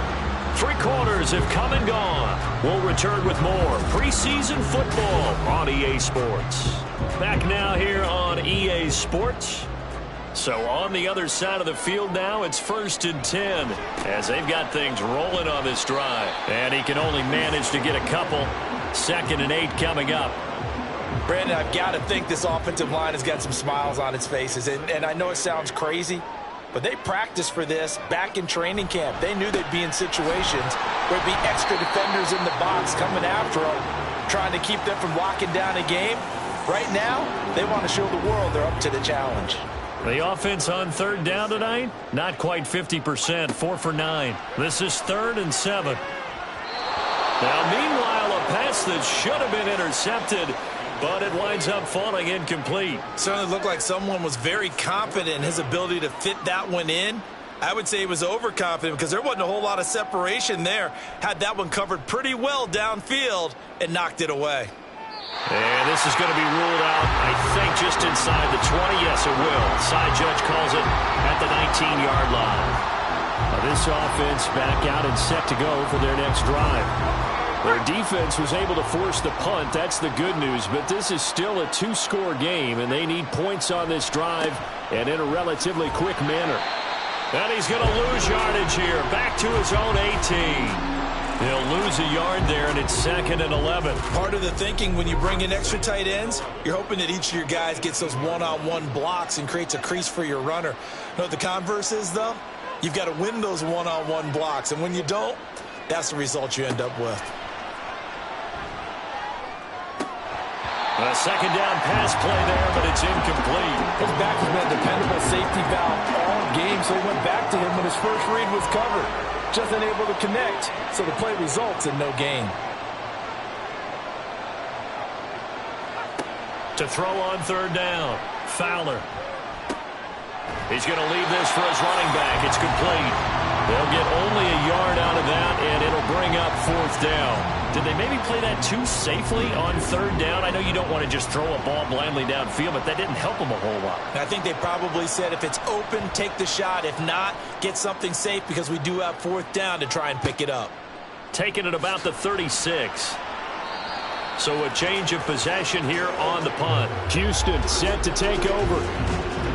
3 quarters have come and gone. We'll return with more preseason football on EA Sports. Back now here on EA Sports. So on the other side of the field now, it's 1st and 10 as they've got things rolling on this drive. And he can only manage to get a couple. 2nd and 8 coming up. Brandon, I've got to think this offensive line has got some smiles on its faces. And I know it sounds crazy, but they practiced for this back in training camp. They knew they'd be in situations where there'd be extra defenders in the box coming after them, trying to keep them from locking down a game. Right now, they want to show the world they're up to the challenge. The offense on 3rd down tonight, not quite 50%, 4 for 9. This is 3rd and 7. Now, meanwhile, a pass that should have been intercepted but it winds up falling incomplete. Certainly looked like someone was very confident in his ability to fit that one in. I would say he was overconfident because there wasn't a whole lot of separation there. Had that one covered pretty well downfield and knocked it away. And this is going to be ruled out, I think, just inside the 20. Yes, it will. Side judge calls it at the 19-yard line. Now this offense back out and set to go for their next drive. Their defense was able to force the punt. That's the good news. But this is still a two-score game, and they need points on this drive and in a relatively quick manner. And he's going to lose yardage here. Back to his own 18. He'll lose a yard there, and it's 2nd and 11. Part of the thinking when you bring in extra tight ends, you're hoping that each of your guys gets those one-on-one blocks and creates a crease for your runner. You know what the converse is, though? You've got to win those one-on-one blocks, and when you don't, that's the result you end up with. A second down pass play there, but it's incomplete. His back has been a dependable safety valve all game, so he went back to him when his first read was covered. Just unable to connect, so the play results in no gain. To throw on 3rd down, Fowler. He's going to leave this for his running back. It's complete. They'll get only a yard out of that, and it'll bring up 4th down. Did they maybe play that too safely on 3rd down? I know you don't want to just throw a ball blindly downfield, but that didn't help them a whole lot. I think they probably said if it's open, take the shot. If not, get something safe because we do have 4th down to try and pick it up. Taking it about the 36. So a change of possession here on the punt. Houston set to take over.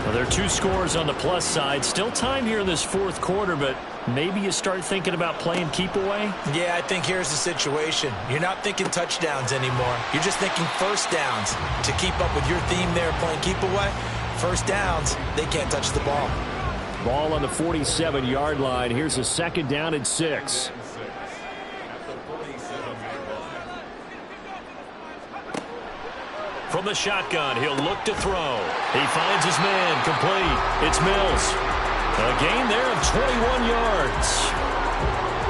Well, there are 2 scores on the plus side. Still time here in this 4th quarter, but maybe you start thinking about playing keep away? Yeah, I think here's the situation. You're not thinking touchdowns anymore. You're just thinking 1st downs. To keep up with your theme there playing keep away, 1st downs, they can't touch the ball. Ball on the 47-yard line. Here's a 2nd down and 6. From the shotgun, he'll look to throw. He finds his man, complete. It's Mills. A gain there of 21 yards.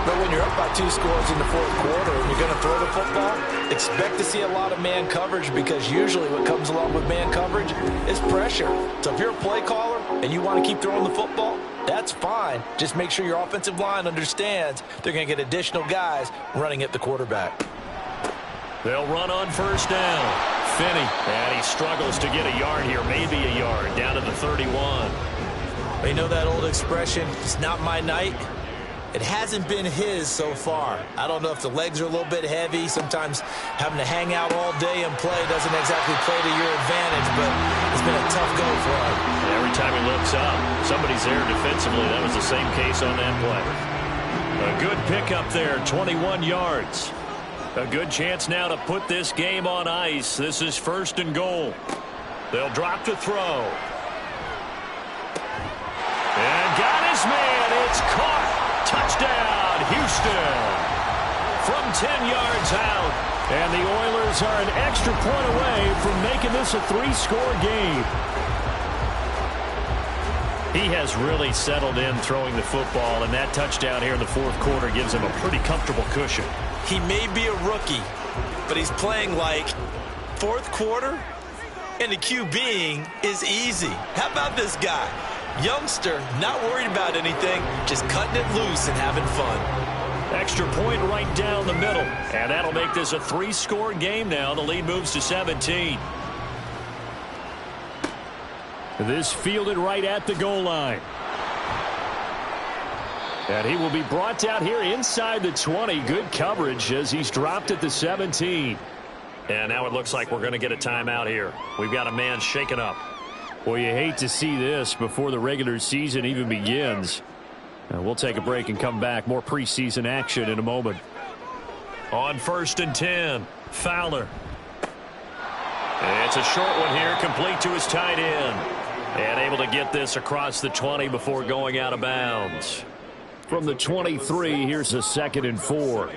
But when you're up by 2 scores in the 4th quarter and you're going to throw the football, expect to see a lot of man coverage because usually what comes along with man coverage is pressure. So if you're a play caller and you want to keep throwing the football, that's fine. Just make sure your offensive line understands they're going to get additional guys running at the quarterback. They'll run on 1st down. Finney, and he struggles to get a yard here, maybe a yard, down to the 31. You know that old expression, it's not my night? It hasn't been his so far. I don't know if the legs are a little bit heavy. Sometimes having to hang out all day and play doesn't exactly play to your advantage, but it's been a tough go for him. Every time he looks up, somebody's there defensively. That was the same case on that play. A good pickup there, 21 yards. A good chance now to put this game on ice. This is 1st and goal. They'll drop to throw. And got his man. It's caught. Touchdown, Houston. From 10 yards out. And the Oilers are an extra point away from making this a 3-score game. He has really settled in throwing the football, and that touchdown here in the 4th quarter gives him a pretty comfortable cushion. He may be a rookie, but he's playing like 4th quarter, and the QBing is easy. How about this guy? Youngster, not worried about anything, just cutting it loose and having fun. Extra point right down the middle, and that'll make this a 3-score game now. The lead moves to 17. This fielded right at the goal line. And he will be brought down here inside the 20. Good coverage as he's dropped at the 17. And now it looks like we're going to get a timeout here. We've got a man shaken up. Well, you hate to see this before the regular season even begins. We'll take a break and come back. More preseason action in a moment. On 1st and 10, Fowler. It's a short one here, complete to his tight end. And able to get this across the 20 before going out of bounds. From the 23, here's a 2nd and 4.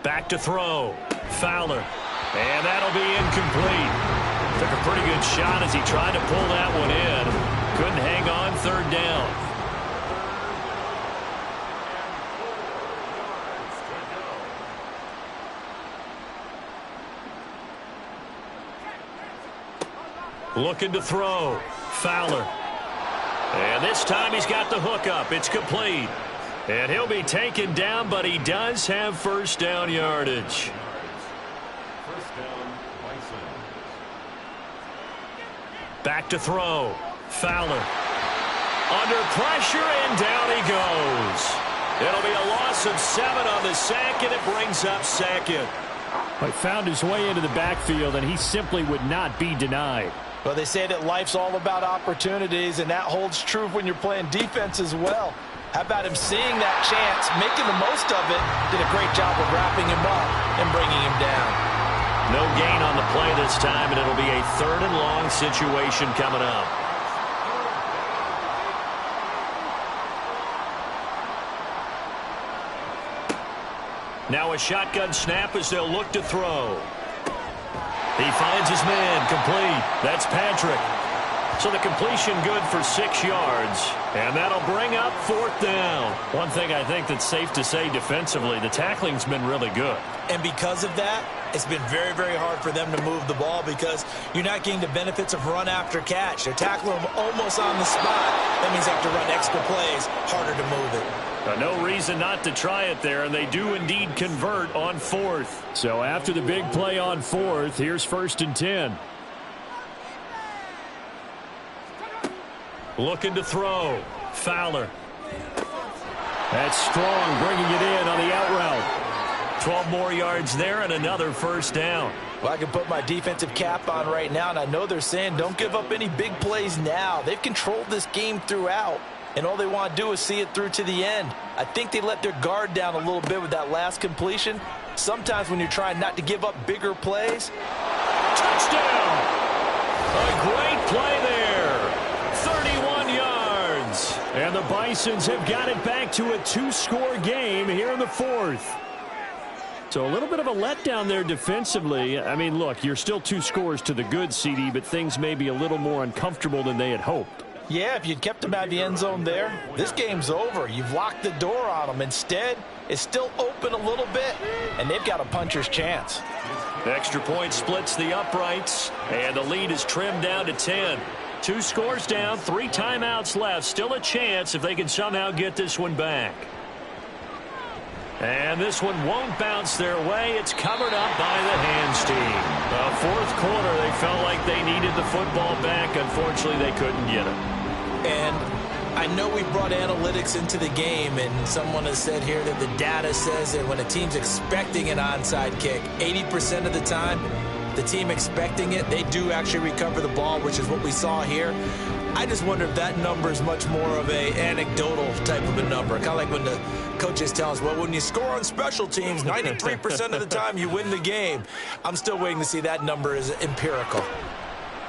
Back to throw. Fowler. And that'll be incomplete. Took a pretty good shot as he tried to pull that one in. Couldn't hang on 3rd down. Looking to throw. Fowler. And this time he's got the hook up. It's complete. And he'll be taken down, but he does have first down yardage. First down, Bison. Back to throw. Fowler. Under pressure, and down he goes. It'll be a loss of 7 on the sack, and it brings up second. He found his way into the backfield, and he simply would not be denied. Well, they say that life's all about opportunities, and that holds true when you're playing defense as well. How about him seeing that chance, making the most of it, did a great job of wrapping him up and bringing him down. No gain on the play this time, and it'll be a 3rd and long situation coming up. Now a shotgun snap as they'll look to throw. He finds his man, complete. That's Patrick. So the completion good for 6 yards, and that'll bring up 4th down. One thing I think that's safe to say defensively, the tackling's been really good. And because of that, it's been very, very hard for them to move the ball because you're not getting the benefits of run after catch. They're tackling them almost on the spot. That means they have to run extra plays, harder to move it. No reason not to try it there, and they do indeed convert on 4th. So after the big play on 4th, here's 1st and 10. Looking to throw. Fowler. That's Strong bringing it in on the out route. 12 more yards there and another first down. Well, I can put my defensive cap on right now, and I know they're saying don't give up any big plays now. They've controlled this game throughout, and all they want to do is see it through to the end. I think they let their guard down a little bit with that last completion. Sometimes when you're trying not to give up bigger plays. Touchdown! A great play there. 31 yards. And the Bisons have got it back to a 2-score game here in the 4th. So a little bit of a letdown there defensively. I mean, look, you're still 2 scores to the good, CD, but things may be a little more uncomfortable than they had hoped. Yeah, if you'd kept them out of the end zone there, this game's over. You've locked the door on them. Instead, it's still open a little bit, and they've got a puncher's chance. The extra point splits the uprights, and the lead is trimmed down to 10. 2 scores down, 3 timeouts left. Still a chance if they can somehow get this one back. And this one won't bounce their way. It's covered up by the hands team. The 4th quarter, they felt like they needed the football back. Unfortunately, they couldn't get it. And I know we brought analytics into the game, and someone has said here that the data says that when a team's expecting an onside kick, 80% of the time, the team expecting it, they do actually recover the ball, which is what we saw here. I just wonder if that number is much more of a anecdotal type of a number. Kind of like when the coaches tell us, well, when you score on special teams, 93% of the time you win the game. I'm still waiting to see that number is empirical.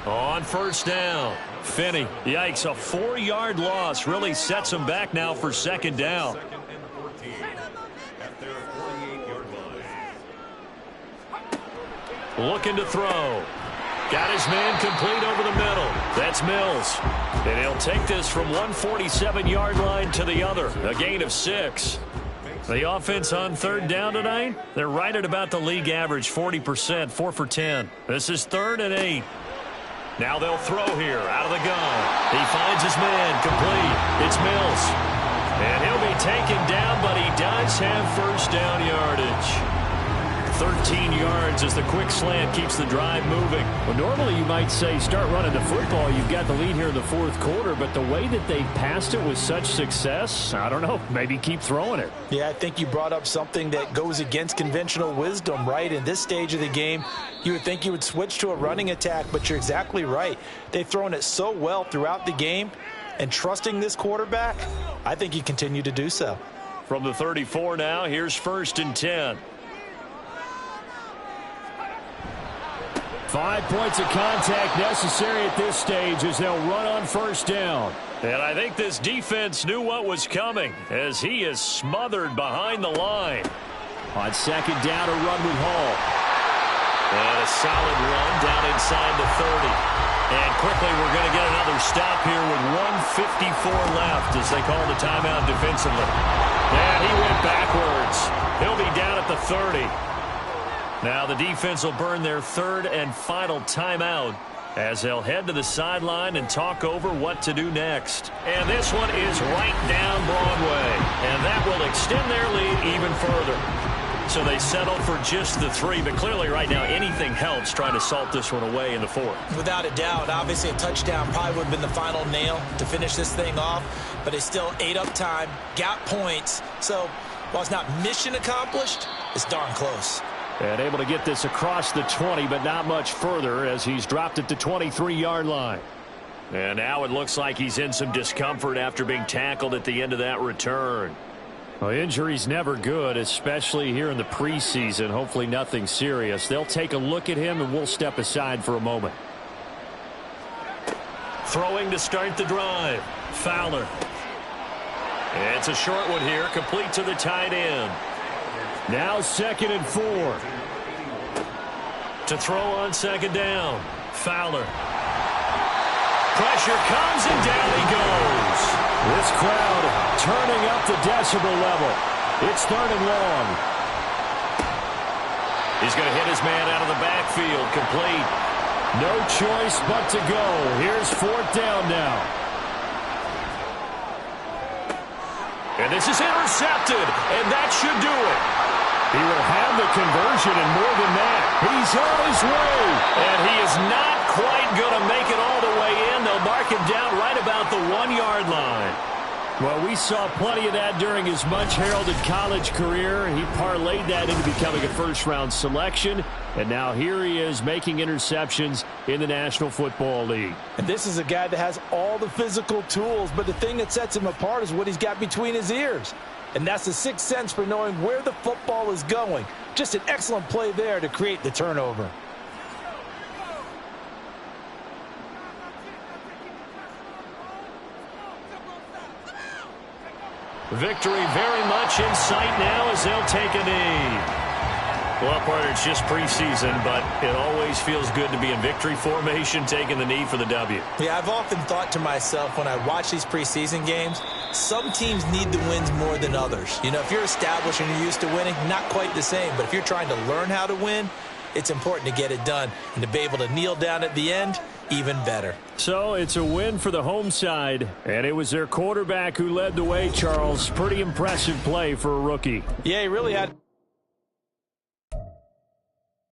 On first down, Finney. Yikes, a 4-yard loss really sets them back now for 2nd down. 2nd and 14 at their 48-yard line. Looking to throw. Got his man complete over the middle. That's Mills. And he'll take this from 147-yard line to the other. A gain of 6. The offense on 3rd down tonight, they're right at about the league average, 40%, 4 for 10. This is 3rd and 8. Now they'll throw here out of the gun. He finds his man complete. It's Mills. And he'll be taken down, but he does have first down yardage. 13 yards as the quick slant keeps the drive moving. Well, normally you might say start running the football. You've got the lead here in the 4th quarter, but the way that they passed it with such success, I don't know, maybe keep throwing it. Yeah, I think you brought up something that goes against conventional wisdom, right? In this stage of the game, you would think you would switch to a running attack, but you're exactly right. They've thrown it so well throughout the game, and trusting this quarterback, I think you continue to do so. From the 34 now, here's 1st and 10. 5 points of contact necessary at this stage as they'll run on first down. And I think this defense knew what was coming as he is smothered behind the line. On 2nd down, a run with Hall. And a solid run down inside the 30. And quickly we're going to get another stop here with 1:54 left as they call the timeout defensively. And he went backwards. He'll be down at the 30. Now the defense will burn their 3rd and final timeout as they'll head to the sideline and talk over what to do next. And this one is right down Broadway, and that will extend their lead even further. So they settle for just the 3, but clearly right now anything helps trying to salt this one away in the 4th. Without a doubt, obviously a touchdown probably would have been the final nail to finish this thing off, but they still ate up time, got points. So while it's not mission accomplished, it's darn close. And able to get this across the 20, but not much further as he's dropped it to 23-yard line. And now it looks like he's in some discomfort after being tackled at the end of that return. Well, injury's never good, especially here in the preseason. Hopefully nothing serious. They'll take a look at him, and we'll step aside for a moment. Throwing to start the drive. Fowler. It's a short one here, complete to the tight end. Now 2nd and 4. To throw on 2nd down. Fowler. Pressure comes and down he goes. This crowd turning up the decibel level. It's 3rd and long. He's going to hit his man out of the backfield. Complete. No choice but to go. Here's 4th down now. And this is intercepted, and that should do it. He will have the conversion and more than that. He's on his way. And he is not quite going to make it all the way in. They'll mark him down right about the 1-yard line. Well, we saw plenty of that during his much-heralded college career. He parlayed that into becoming a first-round selection. And now here he is making interceptions in the National Football League. And this is a guy that has all the physical tools, but the thing that sets him apart is what he's got between his ears. And that's the sixth sense for knowing where the football is going. Just an excellent play there to create the turnover. Victory very much in sight now as they'll take a knee. Well, partner, it's just preseason, but it always feels good to be in victory formation, taking the knee for the W. Yeah, I've often thought to myself when I watch these preseason games, some teams need the wins more than others. You know, if you're established and you're used to winning, not quite the same. But if you're trying to learn how to win, it's important to get it done. And to be able to kneel down at the end, even better. So it's a win for the home side, and it was their quarterback who led the way, Charles. Pretty impressive play for a rookie. Yeah, he really had